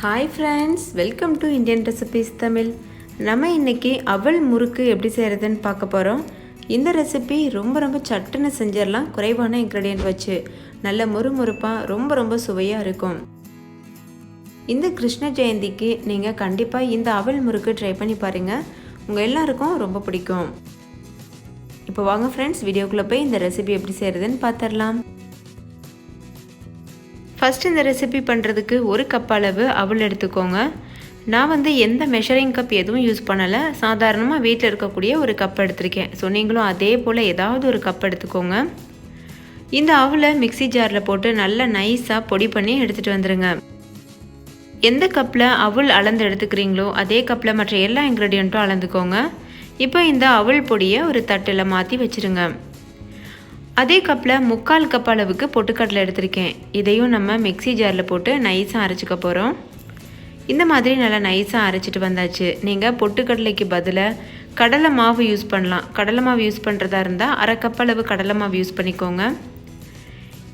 Hi friends, welcome to Indian Recipes Tamil. நம்ம இன்னைக்கு அவல் முறுக்கு எப்படி செய்யறதுன்னு பார்க்க போறோம். இந்த ரெசிபி ரொம்ப சட்டுன்னு செஞ்சிரலாம். குறைவான இன்கிரிடியன்ட் வச்சு நல்ல முறுமுறுப்பா ரொம்ப சுவையா இருக்கும். இந்த கிருஷ்ண ஜெயந்திக்கு நீங்க கண்டிப்பா இந்த அவல் முறுக்கு ட்ரை பண்ணி பாருங்க. உங்க எல்லாருக்கும் ரொம்ப பிடிக்கும். இப்போ வாங்க फ्रेंड्स, வீடியோக்குள்ள போய் இந்த ரெசிபி எப்படி செய்யறதுன்னு பார்த்தறலாம். ஃபர்ஸ்ட் இந்த ரெசிபி பண்ணுறதுக்கு ஒரு கப் அளவு அவல் எடுத்துக்கோங்க. நான் எந்த மெஷரிங் கப் எதுவும் யூஸ் பண்ணலை, சாதாரணமாக வீட்டில் இருக்கக்கூடிய ஒரு கப் எடுத்திருக்கேன். ஸோ நீங்களும் அதே போல் ஏதாவது ஒரு கப் எடுத்துக்கோங்க. இந்த அவலை மிக்சி ஜாரில் போட்டு நல்லா நைஸாக பொடி பண்ணி எடுத்துகிட்டு வந்துடுங்க. எந்த கப்பில் அவல் அளந்து எடுத்துக்கிறீங்களோ அதே கப்பில் மற்ற எல்லா இன்க்ரீடியண்ட்டும் அளந்துக்கோங்க. இப்போ இந்த அவல் பொடியை ஒரு தட்டில் மாற்றி வச்சுருங்க. அதே கப்பில் 3/4 கப் அளவுக்கு பொட்டுக்கடலை எடுத்திருக்கேன். இதையும் நம்ம மிக்சி ஜாரில் போட்டு நைஸாக அரைச்சிக்க போகிறோம். இந்த மாதிரி நல்லா நைஸாக அரைச்சிட்டு வந்தாச்சு. நீங்கள் பொட்டுக்கடலைக்கு பதிலாக கடலை மாவு யூஸ் பண்ணலாம். கடலை மாவு யூஸ் பண்ணுறதா இருந்தால் 1/2 கப் அளவு கடலை மாவு யூஸ் பண்ணிக்கோங்க.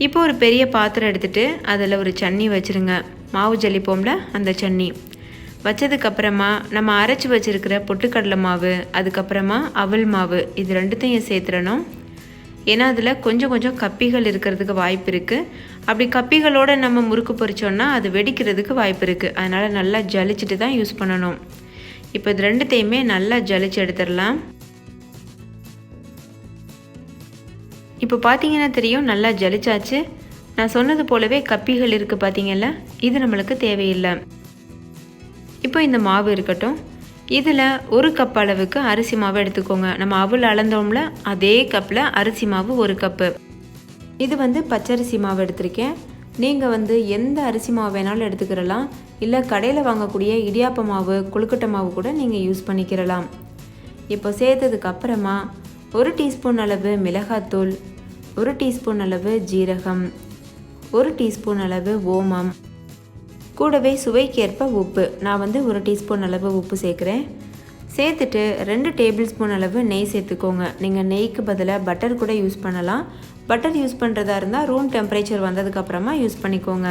இப்போ ஒரு பெரிய பாத்திரம் எடுத்துகிட்டு அதில் ஒரு சன்னி வச்சுருங்க. மாவு ஜலிப்போம்ல அந்த சன்னி வச்சதுக்கப்புறமா நம்ம அரைச்சி வச்சுருக்கிற பொட்டுக்கடலை மாவு, அதுக்கப்புறமா அவல் மாவு, இது ரெண்டுத்தையும் சேர்த்துடணும். ஏன்னா அதில் கொஞ்சம் கப்பிகள் இருக்கிறதுக்கு வாய்ப்பு இருக்குது. அப்படி கப்பிகளோடு நம்ம முறுக்கு பொரிச்சோன்னா அது வெடிக்கிறதுக்கு வாய்ப்பு இருக்குது. அதனால் நல்லா ஜலிச்சுட்டு தான் யூஸ் பண்ணணும். இப்போ இது ரெண்டுத்தையுமே நல்லா ஜலிச்சு எடுத்துடலாம். இப்போ பார்த்தீங்கன்னா தெரியும், நல்லா ஜலிச்சாச்சு. நான் சொன்னது போலவே கப்பிகள் இருக்குது பார்த்தீங்கல்ல, இது நம்மளுக்கு தேவையில்லை. இப்போ இந்த மாவு இருக்கட்டும். இதில் ஒரு கப் அளவுக்கு அரிசி மாவு எடுத்துக்கோங்க. நம்ம அவல் அளந்தோம்ல அதே கப்பில் அரிசி மாவு 1 கப்பு. இது பச்சரிசி மாவு எடுத்திருக்கேன். நீங்கள் எந்த அரிசி மாவு வேணாலும் எடுத்துக்கிறலாம். இல்லை கடையில் வாங்கக்கூடிய இடியாப்ப மாவு, கொழுக்கட்டை மாவு கூட நீங்கள் யூஸ் பண்ணிக்கிறலாம். இப்போ சேர்த்ததுக்கு அப்புறமா 1 டீஸ்பூன் அளவு மிளகாத்தூள், 1 டீஸ்பூன் அளவு ஜீரகம், 1 டீஸ்பூன் அளவு ஓமம், கூடவே சுவைக்கேற்ப உப்பு. நான் 1 டீஸ்பூன் அளவு உப்பு சேர்க்குறேன். சேர்த்துட்டு 2 டேபிள் ஸ்பூன் அளவு நெய் சேர்த்துக்கோங்க. நீங்கள் நெய்க்கு பதிலாக பட்டர் கூட யூஸ் பண்ணலாம். பட்டர் யூஸ் பண்ணுறதா இருந்தால் ரூம் டெம்பரேச்சர் வந்ததுக்கப்புறமா யூஸ் பண்ணிக்கோங்க.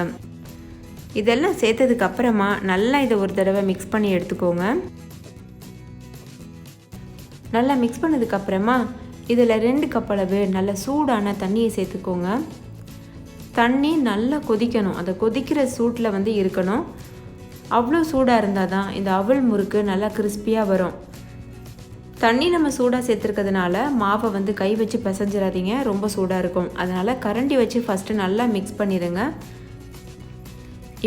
இதெல்லாம் சேர்த்ததுக்கப்புறமா நல்லா இதை ஒரு தடவை மிக்ஸ் பண்ணி எடுத்துக்கோங்க. நல்லா மிக்ஸ் பண்ணதுக்கப்புறமா இதில் 2 கப் அளவு நல்ல சூடான தண்ணியை சேர்த்துக்கோங்க. தண்ணி நல்லா கொதிக்கணும். அந்த கொதிக்கிற சூட்டில் இருக்கணும். அவ்வளோ சூடாக இருந்தால் தான் இந்த அவல் முறுக்கு நல்லா கிறிஸ்பியாக வரும். தண்ணி நம்ம சூடாக சேர்த்துருக்கிறதுனால மாவை கை வச்சு பிசைஞ்சிடாதீங்க, ரொம்ப சூடாக இருக்கும். அதனால் கரண்டி வச்சு ஃபஸ்ட்டு நல்லா மிக்ஸ் பண்ணிடுங்க.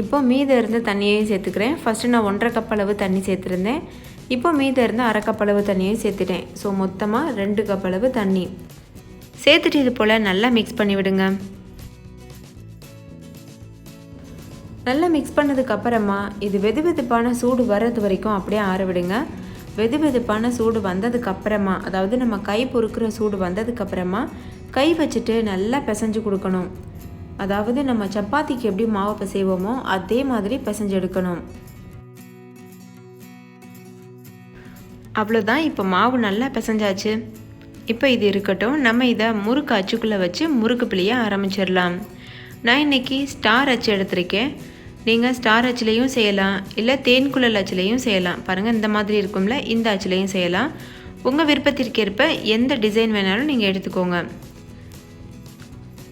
இப்போ மீதம் இருந்த தண்ணியையும் சேர்த்துக்கிறேன். ஃபஸ்ட்டு நான் 1/2 கப் அளவு தண்ணி சேர்த்துருந்தேன். இப்போ மீதம் இருந்த 1/2 கப் அளவு தண்ணியையும் சேர்த்துட்டேன். ஸோ மொத்தமாக 2 கப் அளவு தண்ணி சேர்த்துட்டு இது போல் நல்லா மிக்ஸ் பண்ணி விடுங்க. நல்லா மிக்ஸ் பண்ணதுக்கப்புறமா இது வெதுவெதுப்பான சூடு வர்றது வரைக்கும் அப்படியே ஆற விடுங்க. வெதுவெதுப்பான சூடு வந்ததுக்கப்புறமா, அதாவது நம்ம கை பொறுக்கிற சூடு வந்ததுக்கப்புறமா கை வச்சுட்டு நல்லா பிசைஞ்சு கொடுக்கணும். அதாவது நம்ம சப்பாத்திக்கு எப்படி மாவை பிசைவோமோ அதே மாதிரி பிசைஞ்சு எடுக்கணும். அவ்வளோதான். இப்போ மாவு நல்லா பிசைஞ்சாச்சு. இப்போ இது இருக்கட்டும். நம்ம இதை முறுக்கு அச்சுக்குள்ளே வச்சு முறுக்கு பிழிய ஆரம்பிச்சிடலாம். நான் இன்றைக்கி ஸ்டார் அச்சு எடுத்திருக்கேன். நீங்கள் ஸ்டார் அச்சுலேயும் செய்யலாம், இல்லை தேன்குழல் அச்சுலேயும் செய்யலாம். பாருங்கள், இந்த மாதிரி இருக்கும்ல, இந்த அச்சுலேயும் செய்யலாம். உங்கள் விருப்பத்திற்கேற்ப எந்த டிசைன் வேணாலும் நீங்கள் எடுத்துக்கோங்க.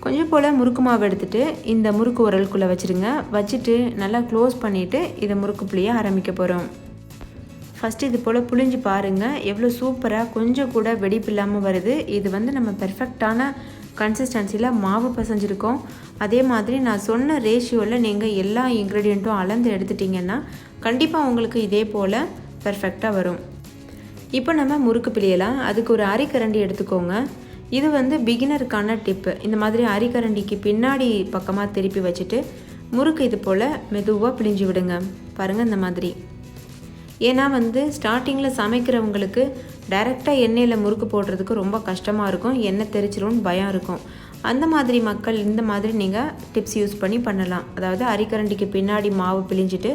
கொஞ்சம் போல் முறுக்கு மாவு எடுத்துகிட்டு இந்த முறுக்கு உரலுக்குள்ளே வச்சுருங்க. வச்சுட்டு நல்லா க்ளோஸ் பண்ணிவிட்டு இதை முறுக்கு புளிய ஆரம்பிக்க போகிறோம். ஃபஸ்ட்டு இது போல் புளிஞ்சு பாருங்கள், எவ்வளோ சூப்பராக கொஞ்சம் கூட வெடிப்பு இல்லாமல் வருது. இது நம்ம பெர்ஃபெக்டான கன்சிஸ்டன்சியில் மாவு பசைஞ்சிருக்கோம். அதே மாதிரி நான் சொன்ன ரேஷியோவில் நீங்கள் எல்லா இன்க்ரீடியண்ட்டும் அளந்து எடுத்துட்டிங்கன்னா கண்டிப்பாக உங்களுக்கு இதே போல் பெர்ஃபெக்டாக வரும். இப்போ நம்ம முறுக்கு பிழியலாம். அதுக்கு ஒரு அரிக்கரண்டி எடுத்துக்கோங்க. இது பிகினருக்கான டிப்பு. இந்த மாதிரி அரிக்கரண்டிக்கு பின்னாடி பக்கமாக திருப்பி வச்சுட்டு முறுக்கு இது போல் மெதுவாக பிழிஞ்சு விடுங்க. பாருங்கள், இந்த மாதிரி. ஏன்னா ஸ்டார்டிங்கில் சமைக்கிறவங்களுக்கு டைரெக்டாக எண்ணெயில் முறுக்கு போடுறதுக்கு ரொம்ப கஷ்டமாக இருக்கும், எண்ணெய் தெரிச்சிரும்னு பயம் இருக்கும். அந்த மாதிரி மக்கள் இந்த மாதிரி நீங்கள் டிப்ஸ் யூஸ் பண்ணி பண்ணலாம். அதாவது அரிக்கரண்டிக்கு பின்னாடி மாவு பிழிஞ்சிட்டு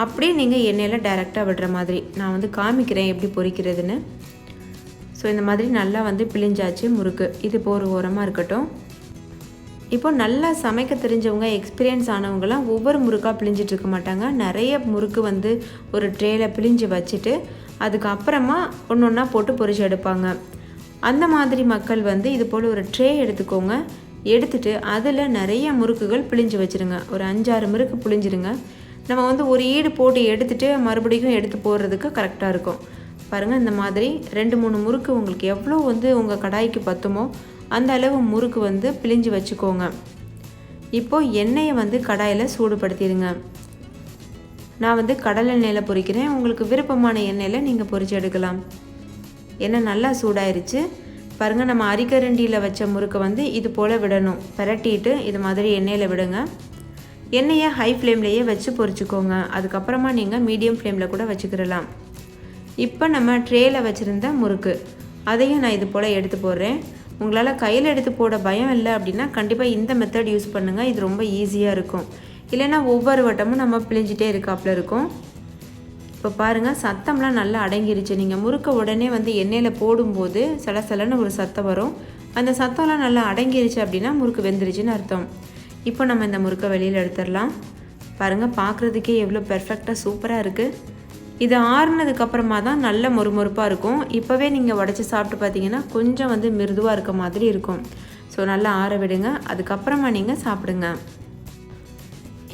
அப்படியே நீங்கள் எண்ணெயில் டைரெக்டாக விடுற மாதிரி. நான் காமிக்கிறேன் எப்படி பொரிக்கிறதுன்னு. ஸோ இந்த மாதிரி நல்லா பிழிஞ்சாச்சு முறுக்கு. இது இப்போ ஒரு ஓரமாக இருக்கட்டும். இப்போ நல்லா சமைக்க தெரிஞ்சவங்க, எக்ஸ்பீரியன்ஸ் ஆனவங்கலாம் ஒவ்வொரு முறுக்கா பிழிஞ்சிட்டு இருக்க மாட்டாங்க. நிறைய முறுக்கு வந்து ஒரு ட்ரேயில் பிழிஞ்சு வச்சுட்டு அதுக்கப்புறமா ஒன்று ஒன்றா போட்டு பொரிச்சு எடுப்பாங்க. அந்த மாதிரி மக்கள் வந்து இது போல் ஒரு ட்ரே எடுத்துக்கோங்க. எடுத்துகிட்டு அதில் நிறைய முறுக்குகள் பிழிஞ்சு வச்சுருங்க. ஒரு 5-6 முறுக்கு பிழிஞ்சிருங்க. நம்ம வந்து ஒரு ஈடு போட்டு எடுத்துகிட்டு மறுபடியும் எடுத்து போடுறதுக்கு கரெக்டாக இருக்கும். பாருங்கள், இந்த மாதிரி 2-3 முறுக்கு உங்களுக்கு எவ்வளோ வந்து உங்கள் கடாய்க்கு பத்துமோ அந்த அளவு முறுக்கு வந்து பிழிஞ்சு வச்சுக்கோங்க. இப்போது எண்ணெயை வந்து கடாயில் சூடுபடுத்திடுங்க. நான் வந்து கடலை எண்ணெயில் பொரிக்கிறேன். உங்களுக்கு விருப்பமான எண்ணெயில் நீங்கள் பொரிச்சு எடுக்கலாம். எண்ணெய் நல்லா சூடாயிருச்சு. பாருங்கள், நம்ம அரிக்கரண்டியில் வச்ச முறுக்கை வந்து இது போல் விடணும். பரட்டிட்டு இது மாதிரி எண்ணெயில் விடுங்க. எண்ணெயை ஹை ஃப்ளேம்லேயே வச்சு பொரிச்சுக்கோங்க. அதுக்கப்புறமா நீங்கள் மீடியம் ஃப்ளேமில் கூட வச்சுக்கிடலாம். இப்போ நம்ம ட்ரேயில் வச்சுருந்த முறுக்கு அதையும் நான் இது போல் எடுத்து போடுறேன். உங்களால் கையில் எடுத்து போட பயம் இல்லை அப்படின்னா கண்டிப்பாக இந்த மெத்தட் யூஸ் பண்ணுங்கள். இது ரொம்ப ஈஸியாக இருக்கும். இல்லைன்னா ஒவ்வொரு வட்டமும் நம்ம பிழிஞ்சிட்டே இருக்காப்புல இருக்கும். இப்போ பாருங்கள், சத்தம்லாம் நல்லா அடங்கிருச்சு. நீங்கள் முறுக்க உடனே வந்து எண்ணெயில் போடும்போது சலசலன்னு ஒரு சத்தம் வரும். அந்த சத்தம்லாம் நல்லா அடங்கிருச்சு அப்படின்னா முறுக்கு வெந்துருச்சுன்னு அர்த்தம். இப்போ நம்ம இந்த முறுக்கை வெளியில் எடுத்துடலாம். பாருங்கள், பார்க்குறதுக்கே எவ்வளோ பெர்ஃபெக்டாக சூப்பராக இருக்குது. இது ஆறுனதுக்கப்புறமா தான் நல்ல மொறுமொறுப்பாக இருக்கும். இப்போவே நீங்கள் உடச்சி சாப்பிட்டு பார்த்தீங்கன்னா கொஞ்சம் வந்து மிருதுவாக இருக்க மாதிரி இருக்கும். ஸோ நல்லா ஆற விடுங்க. அதுக்கப்புறமா நீங்கள் சாப்பிடுங்க.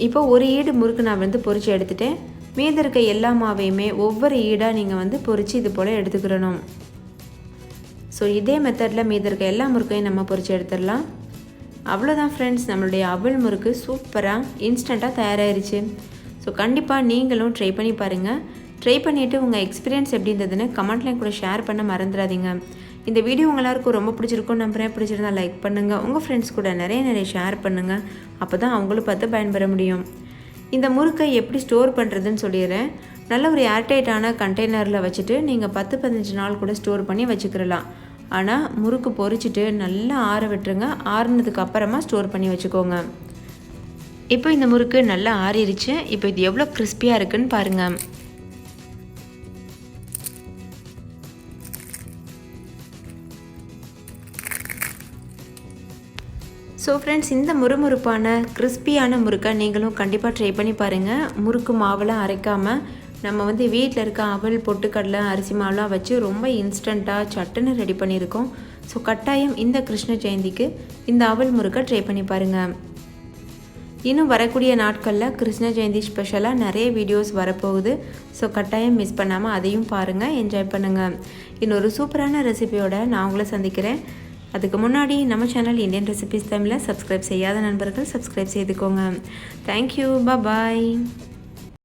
இப்போ ஒரு ஈடு முறுக்கு நான் வந்து பொரித்து எடுத்துட்டேன். மீதி இருக்க எல்லா மாவையுமே ஒவ்வொரு ஈடாக நீங்கள் வந்து பொரித்து இது போல் எடுத்துக்கிறணும். ஸோ இதே மெத்தடில் மீதி இருக்க எல்லா முறுக்கையும் நம்ம பொரித்து எடுத்துடலாம். அவ்வளோதான் ஃப்ரெண்ட்ஸ், நம்மளுடைய அவல் முறுக்கு சூப்பராக இன்ஸ்டண்ட்டாக தயாராகிருச்சு. ஸோ கண்டிப்பாக நீங்களும் ட்ரை பண்ணி பாருங்கள். ட்ரை பண்ணிவிட்டு உங்கள் எக்ஸ்பீரியன்ஸ் எப்படி இருந்ததுன்னு கமெண்ட்லையும் கூட ஷேர் பண்ண மறந்துடாதீங்க. இந்த வீடியோ உங்கள் எல்லாருக்கும் ரொம்ப பிடிச்சிருக்கும் நம்புறேன். பிடிச்சிருந்தா லைக் பண்ணுங்கள். உங்கள் ஃப்ரெண்ட்ஸ் கூட நிறைய ஷேர் பண்ணுங்கள். அப்போ தான் அவங்களும் பார்த்து பயன்பெற முடியும். இந்த முறுக்கை எப்படி ஸ்டோர் பண்ணுறதுன்னு சொல்லிடுறேன். நல்ல ஒரு ஏர்டைட்டான கண்டெய்னரில் வச்சுட்டு நீங்கள் 10-15 நாள் கூட ஸ்டோர் பண்ணி வச்சுக்கிறலாம். ஆனால் முறுக்கு பொரிச்சிட்டு நல்லா ஆற விட்டுருங்க. ஆறுனதுக்கு அப்புறமா ஸ்டோர் பண்ணி வச்சுக்கோங்க. இப்போ இந்த முறுக்கு நல்லா ஆறிடுச்சு. இப்போ இது எவ்வளோ கிறிஸ்பியாக இருக்குன்னு பாருங்கள். ஸோ ஃப்ரெண்ட்ஸ், இந்த முறுமுறுப்பான கிறிஸ்பியான முறுக்கை நீங்களும் கண்டிப்பாக ட்ரை பண்ணி பாருங்கள். முறுக்கு மாவெல்லாம் அரைக்காமல் நம்ம வந்து வீட்டில் இருக்க அவல், பொட்டுக்கடலை, அரிசி மாவெலாம் வச்சு ரொம்ப இன்ஸ்டண்ட்டாக சட்டுன்னு ரெடி பண்ணியிருக்கோம். ஸோ கட்டாயம் இந்த கிருஷ்ண ஜெயந்திக்கு இந்த அவல் முறுக்கை ட்ரை பண்ணி பாருங்கள். இன்னும் வரக்கூடிய நாட்களில் கிருஷ்ண ஜெயந்தி ஸ்பெஷலாக நிறைய வீடியோஸ் வரப்போகுது. ஸோ கட்டாயம் மிஸ் பண்ணாமல் அதையும் பாருங்கள், என்ஜாய் பண்ணுங்கள். இன்னொரு சூப்பரான ரெசிபியோட நான் உங்களை சந்திக்கிறேன். அதுக்கு முன்னாடி நம்ம சேனல் இந்தியன் ரெசிபிஸ் தமிழில் சப்ஸ்கிரைப் செய்யாத நண்பர்கள் சப்ஸ்கிரைப் செய்துக்கோங்க. தேங்க்யூ, பாய்.